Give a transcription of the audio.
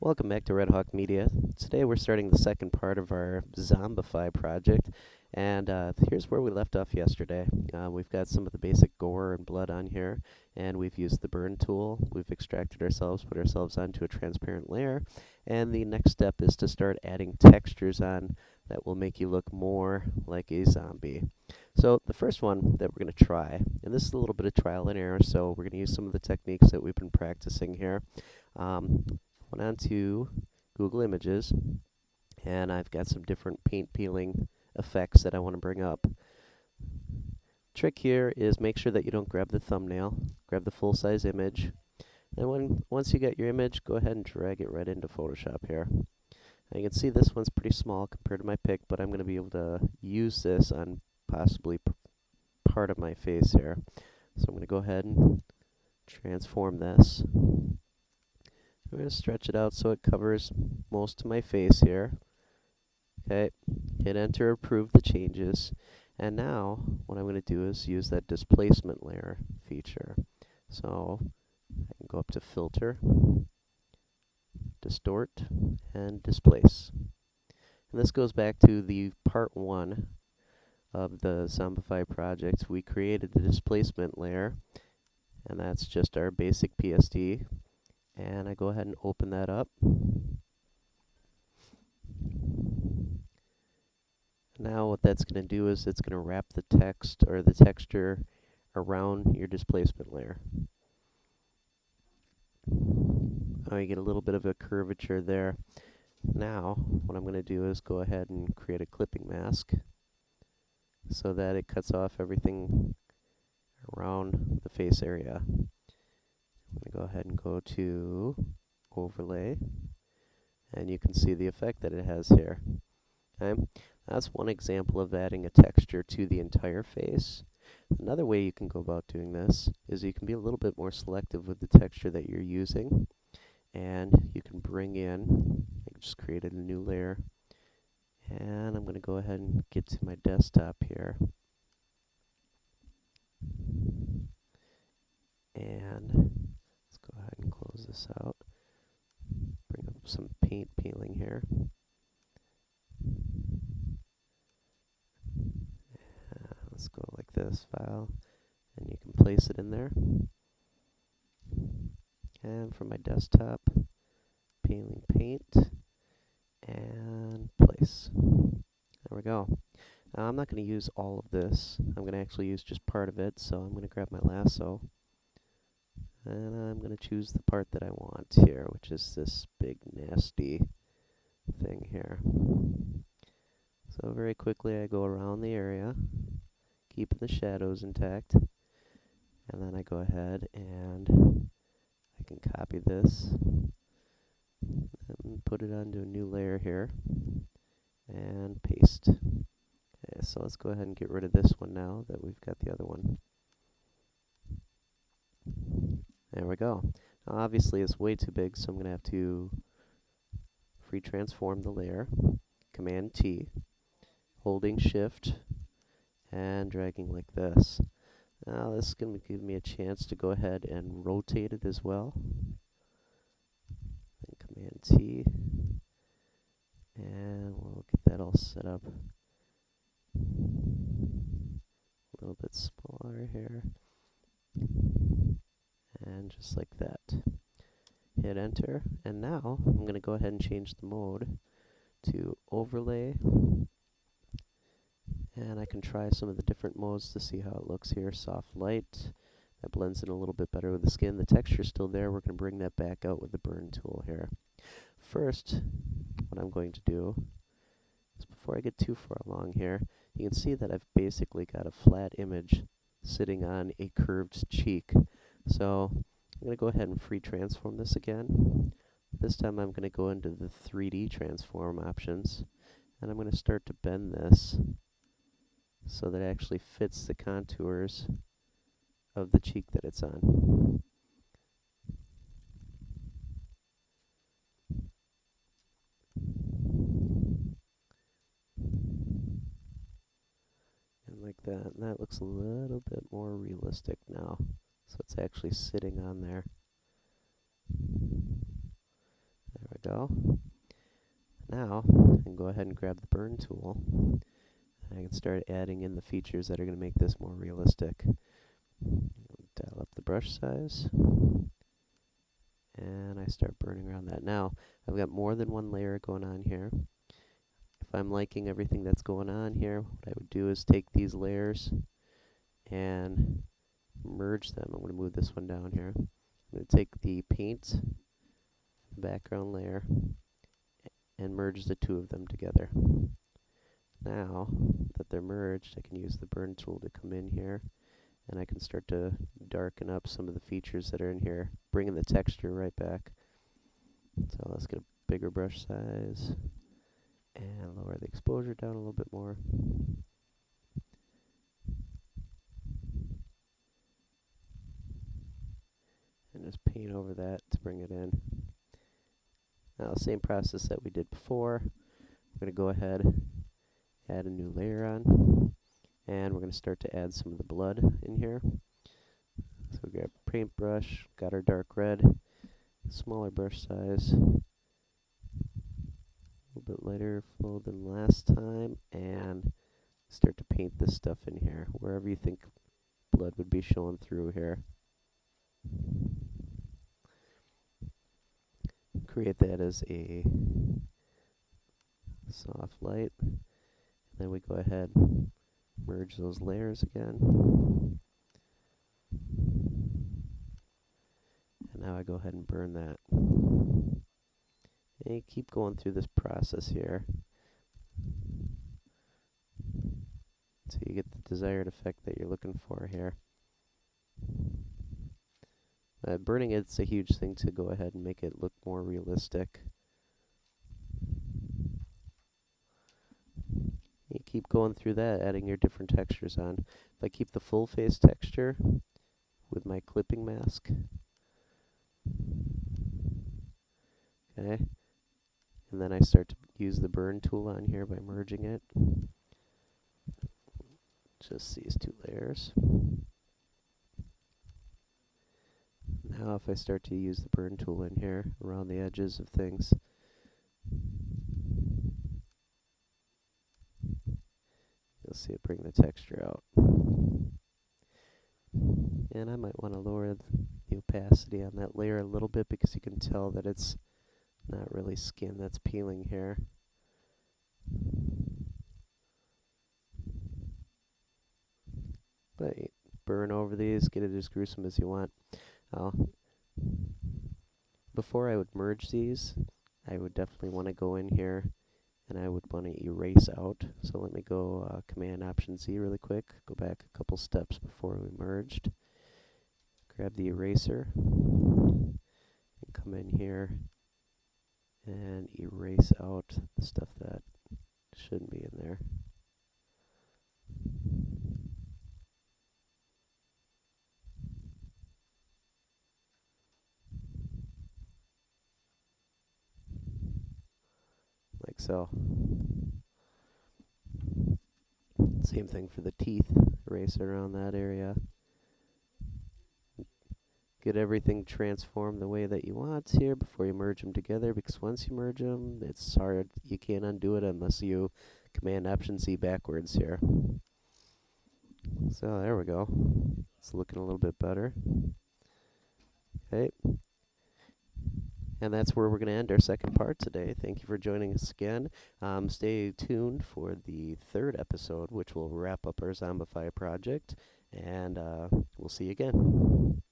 Welcome back to Red Hawk Media. Today we're starting the second part of our Zombify project, and here's where we left off yesterday. We've got some of the basic gore and blood on here, and we've used the burn tool. We've extracted ourselves, put ourselves onto a transparent layer, and the next step is to start adding textures on that will make you look more like a zombie. So the first one that we're going to try, and this is a little bit of trial and error, so we're going to use some of the techniques that we've been practicing here. Went on to Google Images, and I've got some different paint peeling effects that I want to bring up. Trick here is make sure that you don't grab the thumbnail, grab the full-size image, and once you get your image, go ahead and drag it right into Photoshop here. Now you can see this one's pretty small compared to my pic, but I'm going to be able to use this on possibly part of my face here. So I'm going to go ahead and transform this. I'm going to stretch it out so it covers most of my face here. Okay, hit enter, approve the changes. And now what I'm going to do is use that displacement layer feature. So I can go up to filter, distort, and displace. And this goes back to the part 1 of the Zombify project. We created the displacement layer, and that's just our basic PSD. And I go ahead and open that up. Now what that's going to do is it's going to wrap the text or the texture around your displacement layer. Oh, you get a little bit of a curvature there. Now what I'm going to do is go ahead and create a clipping mask so that it cuts off everything around the face area. I'm going to go ahead and go to Overlay, and you can see the effect that it has here. Okay? That's one example of adding a texture to the entire face. Another way you can go about doing this is you can be a little bit more selective with the texture that you're using, and you can bring in, I just created a new layer, and I'm going to go ahead and get to my desktop here. And let's go ahead and close this out. Bring up some paint peeling here. Let's go like this, file, and you can place it in there. And from my desktop, peeling paint, and place. There we go. Now I'm not going to use all of this. I'm going to actually use just part of it, so I'm going to grab my lasso. And I'm going to choose the part that I want here, which is this big nasty thing here. So very quickly I go around the area, keeping the shadows intact. And then I go ahead and I can copy this and put it onto a new layer here and paste. Okay, so let's go ahead and get rid of this one now that we've got the other one. There we go. Now obviously it's way too big, so I'm going to have to free transform the layer, Command T, holding Shift, and dragging like this. Now this is going to give me a chance to go ahead and rotate it as well. Then Command T, and we'll get that all set up. A little bit smaller here. And just like that. Hit enter, and now I'm going to go ahead and change the mode to Overlay, and I can try some of the different modes to see how it looks here. Soft light, that blends in a little bit better with the skin. The texture's still there. We're going to bring that back out with the burn tool here. First, what I'm going to do is, before I get too far along here, you can see that I've basically got a flat image sitting on a curved cheek. So I'm going to go ahead and free transform this again. This time I'm going to go into the 3D transform options, and I'm going to start to bend this so that it actually fits the contours of the cheek that it's on. And like that, and that looks a little bit more realistic now. So it's actually sitting on there. There we so. Now, I can go ahead and grab the burn tool. And I can start adding in the features that are going to make this more realistic. Dial up the brush size. And I start burning around that. Now, I've got more than one layer going on here. If I'm liking everything that's going on here, what I would do is take these layers and merge them. I'm going to move this one down here. I'm going to take the paint background layer and merge the two of them together. Now that they're merged, I can use the burn tool to come in here, and I can start to darken up some of the features that are in here, bringing the texture right back. So let's get a bigger brush size and lower the exposure down a little bit more. And just paint over that to bring it in. Now, same process that we did before. We're going to go ahead, add a new layer on, and we're going to start to add some of the blood in here. So we grab a paintbrush, got our dark red, smaller brush size, a little bit lighter flow than last time, and start to paint this stuff in here, wherever you think blood would be showing through here. Create that as a soft light. Then we go ahead, merge those layers again. And now I go ahead and burn that. And you keep going through this process here until you get the desired effect that you're looking for here. Burning it's a huge thing to go ahead and make it look more realistic. You keep going through that, adding your different textures on. If I keep the full face texture with my clipping mask, okay, and then I start to use the burn tool on here by merging it. Just these two layers. Now if I start to use the burn tool in here around the edges of things, you'll see it bring the texture out. And I might want to lower the opacity on that layer a little bit because you can tell that it's not really skin that's peeling here. But burn over these, get it as gruesome as you want. Before I would merge these, I would definitely want to go in here and I would want to erase out. So let me go Command Option Z really quick, go back a couple steps before we merged. Grab the eraser and come in here and erase out the stuff that shouldn't be in there. Like so. Same thing for the teeth. Erase around that area. Get everything transformed the way that you want here before you merge them together, because once you merge them, it's hard. You can't undo it unless you Command Option Z backwards here. So there we go. It's looking a little bit better. Okay. And that's where we're going to end our second part today. Thank you for joining us again. Stay tuned for the third episode, which will wrap up our Zombify project. And we'll see you again.